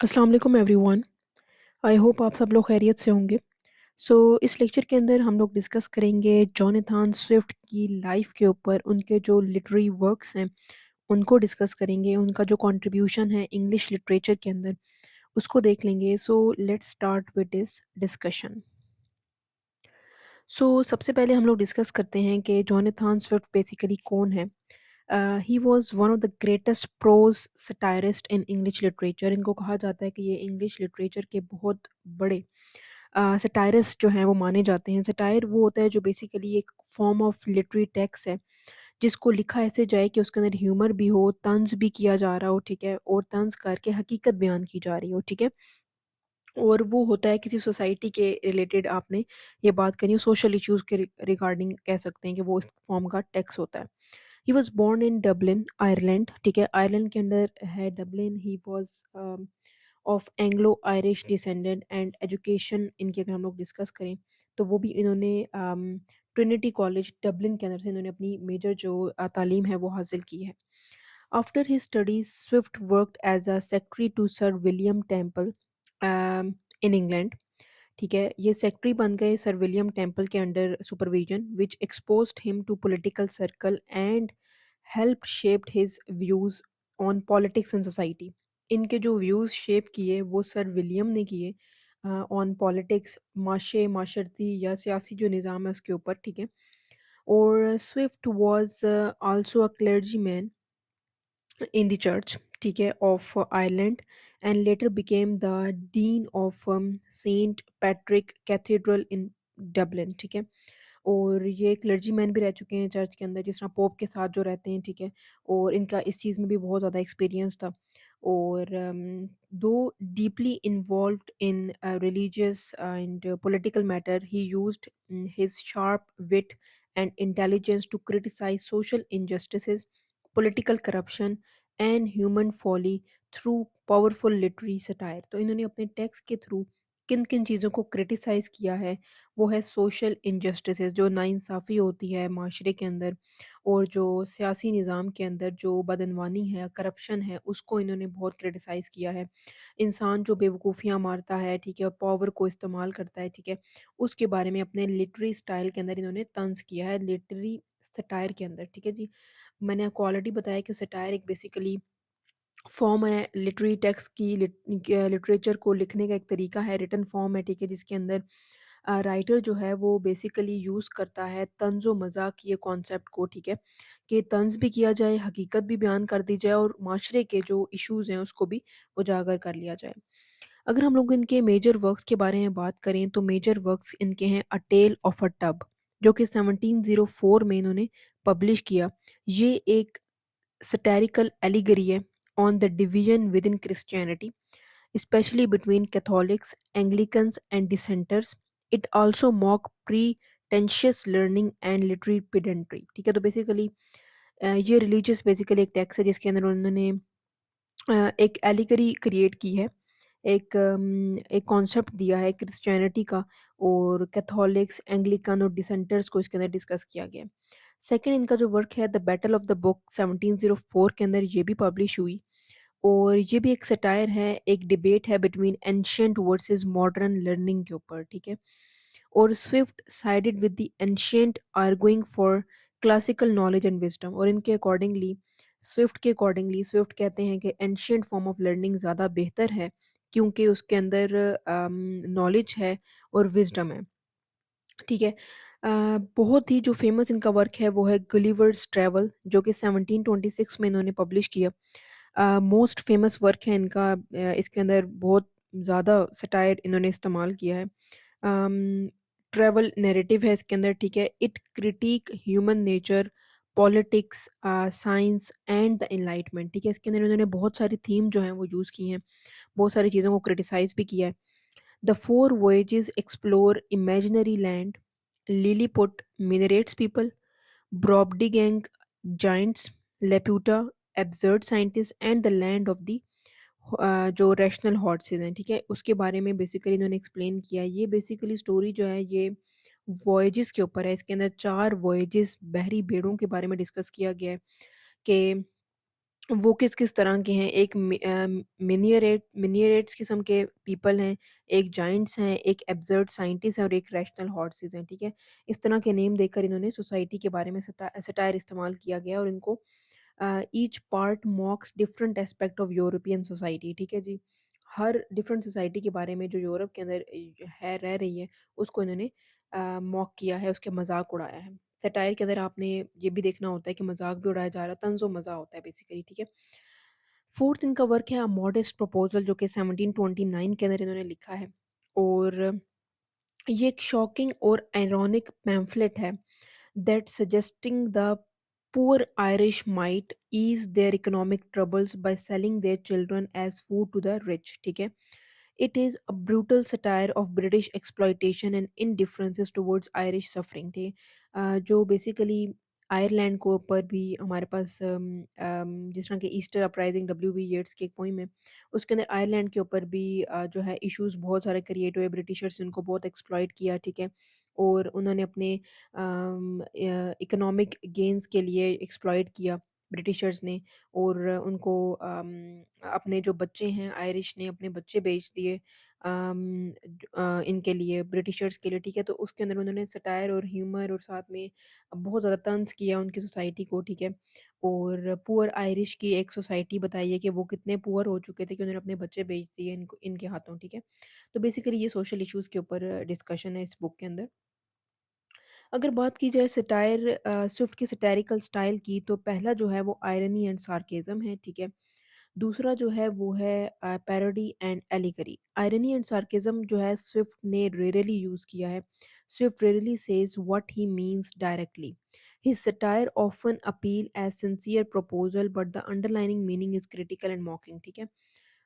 अस्सलाम वालेकुम everyone. I hope आप सब लोग खैरियत से होंगे। इस लेक्चर के अंदर हम लोग डिस्कस करेंगे जॉनथन स्विफ्ट की लाइफ के ऊपर, उनके जो लिटरेरी वर्क्स हैं उनको डिस्कस करेंगे, उनका जो कंट्रीब्यूशन है इंग्लिश लिटरेचर के अंदर उसको देख लेंगे। Let's start with this discussion. सबसे पहले हम लोग डिस्कस करते हैं कि जॉनथन स्विफ्ट बेसिकली कौन है। He was one of the greatest prose satirist in English literature. इनको कहा जाता है कि ये इंग्लिश लिटरेचर के बहुत बड़े सटायरिस्ट जो हैं वो माने जाते हैं। सटायर वो होता है जो बेसिकली एक फॉर्म ऑफ लिटरेरी टेक्स्ट है जिसको लिखा ऐसे जाए कि उसके अंदर ह्यूमर भी हो, तंज भी किया जा रहा हो, ठीक है, और तंज करके हकीकत बयान की जा रही हो, ठीक है। और वो होता है किसी सोसाइटी के रिलेटेड, आपने ये बात करी हो, सोशल इश्यूज के रिगार्डिंग कह सकते हैं कि वो इस फॉर्म का टेक्स्ट होता है। He was born in Dublin Ireland, ठीक है, आयरलैंड के अंदर है Dublin. He was of Anglo Irish descendant and education इनकी अगर हम लोग डिस्कस करें तो वो भी इन्होंने ट्रिनिटी कॉलेज डबलिन के अंदर से इन्होंने अपनी मेजर जो तालीम है वो हासिल की है। After his studies Swift worked as a secretary to sir William Temple in England, ठीक है। ये सेक्रेटरी बन गए सर विलियम टेम्पल के under supervision, which exposed him to political circle and help shaped his views on politics and society. इनके जो views shape किए वो सर विलियम ने किए ऑन पॉलिटिक्स, माशरती या सियासी जो निज़ाम है उसके ऊपर, ठीक है। और Swift was also a clergy man in the church, ठीक है, of Ireland, and later became the dean of Saint Patrick Cathedral in Dublin, ठीक है। और ये क्लर्जीमैन भी रह चुके हैं चर्च के अंदर, जिस तरह पोप के साथ जो रहते हैं, ठीक है। और इनका इस चीज़ में भी बहुत ज़्यादा एक्सपीरियंस था। और दो deeply involved in religious and political matter, he used his sharp wit and intelligence to criticize social injustices, political corruption and human folly through powerful literary satire. तो इन्होंने अपने टेक्स्ट के थ्रू किन किन चीज़ों को क्रिटिसाइज़ किया है, वो है सोशल इनजस्टिसेस, जो नाइंसाफ़ी होती है माशरे के अंदर, और जो सियासी निज़ाम के अंदर जो बदनवानी है, करप्शन है, उसको इन्होंने बहुत क्रिटिसाइज़ किया है। इंसान जो बेवकूफ़ियाँ मारता है, ठीक है, और पावर को इस्तेमाल करता है, ठीक है, उसके बारे में अपने लिटरेरी स्टाइल के अंदर इन्होंने तंज़ किया है, लिटरेरी सटायर के अंदर, ठीक है जी। मैंने आपको ऑलरेडी बताया कि सटायर एक बेसिकली फॉर्म है लिटरेरी टेक्स्ट की, लिटरेचर को लिखने का एक तरीका है, रिटन फॉर्म है, ठीक है, जिसके अंदर राइटर जो है वो बेसिकली यूज़ करता है तंज़ व मज़ाक ये कॉन्सेप्ट को, ठीक है, कि तंज़ भी किया जाए, हकीकत भी बयान कर दी जाए, और माशरे के जो इश्यूज़ हैं उसको भी उजागर कर लिया जाए। अगर हम लोग इनके मेजर वर्क्स के बारे में बात करें तो मेजर वर्क्स इनके हैं अ टेल ऑफ अ टब, जो कि 1704 में इन्होंने पब्लिश किया। ये एक satirical allegory on the division within Christianity, especially between Catholics, Anglicans, and dissenters. It also mock pretentious learning and literary pedantry, ठीक है। तो बेसिकली ये रिलीजियस बेसिकली एक टेक्स्ट है जिसके अंदर उन्होंने एक एलिगरी क्रिएट की है, एक कॉन्सेप्ट दिया है क्रिश्चियनिटी का, और कैथोलिक्स, एंग्लिकन और डिसेंटर्स को इसके अंदर डिस्कस किया गया है। सेकंड इनका जो वर्क है the battle of the book 1704 के अंदर ये भी पब्लिश हुई, और ये भी एक सटायर है, एक डिबेट है between ancient versus modern learning के ऊपर, ठीक है। और Swift sided with the ancient arguing for classical knowledge and wisdom, और इनके अकॉर्डिंगली स्विफ्ट कहते हैं कि एंशियंट फॉर्म ऑफ लर्निंग ज़्यादा बेहतर है क्योंकि उसके अंदर नॉलेज है और विजडम है, ठीक है। बहुत ही जो फेमस इनका वर्क है वो है गुलिवर्स ट्रैवल, जो कि 1726 में इन्होंने पब्लिश किया। मोस्ट फेमस वर्क है इनका। इसके अंदर बहुत ज़्यादा सटायर इन्होंने इस्तेमाल किया है। ट्रैवल नैरेटिव है इसके अंदर, ठीक है। It critic human nature, politics, science and the enlightenment, ठीक है। इसके अंदर इन्होंने बहुत सारी थीम जो हैं वो यूज़ की हैं, बहुत सारी चीज़ों को क्रिटिसाइज़ भी किया है। The four voyages explore imaginary land, Lilliput minerates people, Brobdingnagian giants, Laputa absurd scientists and the land of the जो रैशनल हॉर्सेस हैं, ठीक है, उसके बारे में बेसिकली इन्होंने एक्सप्लेन किया है। ये बेसिकली स्टोरी जो है ये वॉयजेस के ऊपर है। इसके अंदर 4 वॉयजेस बहरी भेड़ों के बारे में डिस्कस किया गया है कि वो किस-किस तरह के हैं, एक मिनिएरेट्स किस्म के पीपल हैं, एक जायंट्स हैं, एक एब्सर्ड साइंटिस्ट है और एक रैशनल हॉर्सेस हैं, ठीक है? इस तरह के नेम देकर इन्होंने सोसाइटी के बारे में सटायर इस्तेमाल किया गया और इनको each part मॉक्स different aspect of European society, ठीक है जी? हर डिफरेंट सोसाइटी के बारे में जो यूरोप के अंदर है, रह रही है, उसको इन्होंने मॉक किया है, उसके मज़ाक उड़ाया है। सटायर के अंदर आपने ये भी देखना होता है कि मज़ाक भी उड़ाया जा रहा है, तंज़ मज़ा होता है बेसिकली, ठीक है? फोर्थ इनका वर्क है अ मॉडेस्ट प्रपोज़ल जो कि 1729 के अंदर इन्होंने लिखा है और ये एक शॉकिंग और आयरॉनिक पैम्फलेट है that suggesting the poor Irish might ease their economic troubles by selling their children as food to the rich, ठीक है? It is a brutal satire of British exploitation and indifferences towards Irish suffering, थे जो basically Ireland को ऊपर भी हमारे पास जिस तरह के Easter uprising W B Yeats की एक पोइम है उसके अंदर आयरलैंड के ऊपर भी जो है इश्यूज बहुत सारे क्रिएट हुए, ब्रिटिशर्स इनको बहुत एक्सप्लॉइट किया, ठीक है? और उन्होंने अपने इकोनॉमिक गेन्स के लिए एक्सप्लॉइट किया ब्रिटिशर्स ने और उनको अपने जो बच्चे हैं आयरिश ने अपने बच्चे बेच दिए इनके लिए ब्रिटिशर्स के लिए, ठीक है? तो उसके अंदर उन्होंने सटायर और ह्यूमर और साथ में बहुत ज़्यादा तंज किया उनकी सोसाइटी को, ठीक है? और पुअर आयरिश की एक सोसाइटी बताई है कि वो कितने पुअर हो चुके थे कि उन्होंने अपने बच्चे बेच दिए इनको इनके हाथों, ठीक है? तो बेसिकली ये सोशल इश्यूज़ के ऊपर डिस्कशन है इस बुक के अंदर। अगर बात की जाए स्विफ्ट की सटायरिकल स्टाइल की तो पहला जो है वो आयरनी एंड सार्केज़्म है, ठीक है? दूसरा जो है वो है parody and allegory. Irony and sarcasm जो है स्विफ्ट ने रेयरली यूज़ किया है। Swift rarely says what he means directly. His satire often appeal as sincere proposal but the underlining meaning is critical and mocking, ठीक है?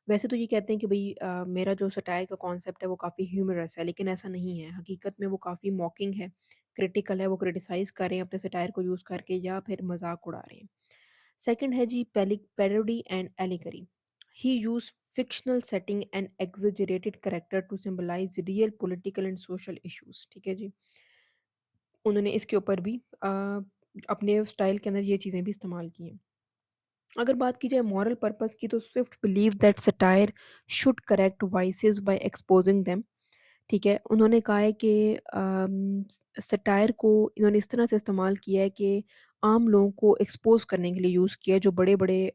वैसे तो ये कहते हैं कि भई मेरा जो सटायर का कॉन्सेप्ट है वो काफ़ी ह्यूमरस है, लेकिन ऐसा नहीं है। हकीकत में वो काफ़ी मॉकिंग है, क्रिटिकल है, वो क्रिटिसाइज़ कर रहे हैं अपने सटायर को यूज़ करके या फिर मज़ाक उड़ा रहे हैं। सेकंड है जी parody and allegory. He used fictional setting and exaggerated character to symbolize real political and social issues, ठीक है जी? उन्होंने इसके ऊपर भी अपने स्टाइल के अंदर ये चीज़ें भी इस्तेमाल की हैं। अगर बात की जाए मॉरल पर्पस की तो Swift believe that satire should correct vices by exposing them, ठीक है? उन्होंने कहा है कि सटायर को इन्होंने इस तरह से इस्तेमाल किया है कि आम लोगों को एक्सपोज करने के लिए यूज़ किया है जो बड़े-बड़े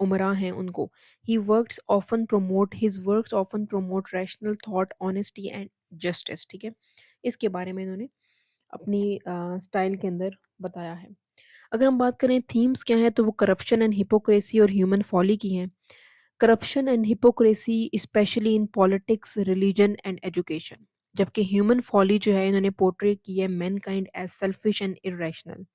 उमरा हैं उनको। His works often promote rational thought, honesty and justice, ठीक है? इसके बारे में इन्होंने अपनी स्टाइल के अंदर बताया है। अगर हम बात करें थीम्स क्या हैं तो वो करप्शन एंड हिपोक्रेसी और ह्यूमन फॉली की हैं। Corruption and hypocrisy specially in politics, religion and education. जबकि ह्यूमन फॉली जो है इन्होंने पोर्ट्रे की है mankind as selfish and irrational.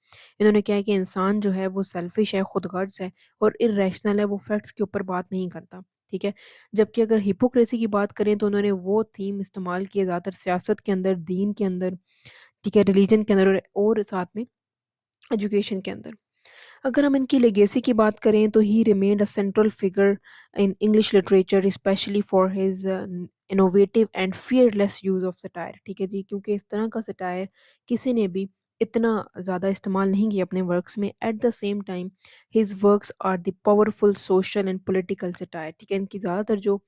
इन्होंने क्या है कि इंसान जो है वो सेल्फिश है, खुदगर्ज़ है और इर्रेशनल है, वो फैक्ट्स के ऊपर बात नहीं करता, ठीक है? जबकि अगर हिपोक्रेसी की बात करें तो उन्होंने वो थीम इस्तेमाल की है ज़्यादातर सियासत के अंदर, दीन के अंदर, ठीक है? रिलीजन के अंदर और साथ में एजुकेशन के अंदर। अगर हम इनकी लेगेसी की बात करें तो ही remained a central figure in English literature specially for his innovative and fearless use of satire, ठीक है जी? क्योंकि इस तरह का सटायर किसी ने भी इतना ज़्यादा इस्तेमाल नहीं किया अपने वर्क्स में। At the same time his works are the powerful social and political satire, ठीक है? इनकी ज़्यादातर जो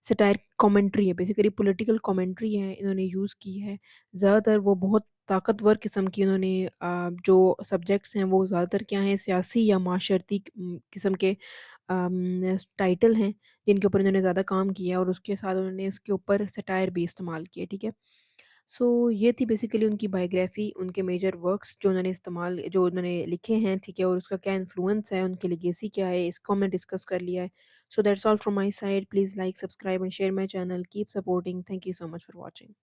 सटायर कमेंट्री है, बेसिकली पॉलिटिकल कमेंट्री है इन्होंने यूज़ की है। ज़्यादातर वो बहुत ताकतवर किस्म की उन्होंने जो सब्जेक्ट्स हैं वो ज़्यादातर क्या हैं सियासी या माशरती किस्म के टाइटल हैं जिनके ऊपर इन्होंने ज़्यादा काम किया है और उसके साथ उन्होंने इसके ऊपर सटायर भी इस्तेमाल किए, ठीक है? सो ये थी बेसिकली उनकी बायोग्राफ़ी, उनके मेजर वर्क्स जो उन्होंने लिखे हैं, ठीक है? और उसका क्या इन्फ्लुएंस है, उनकी लेगेसी क्या है, इसको हमने डिस्कस कर लिया है। So that's all from my side. Please like, subscribe and share my channel. Keep supporting. Thank you so much for watching.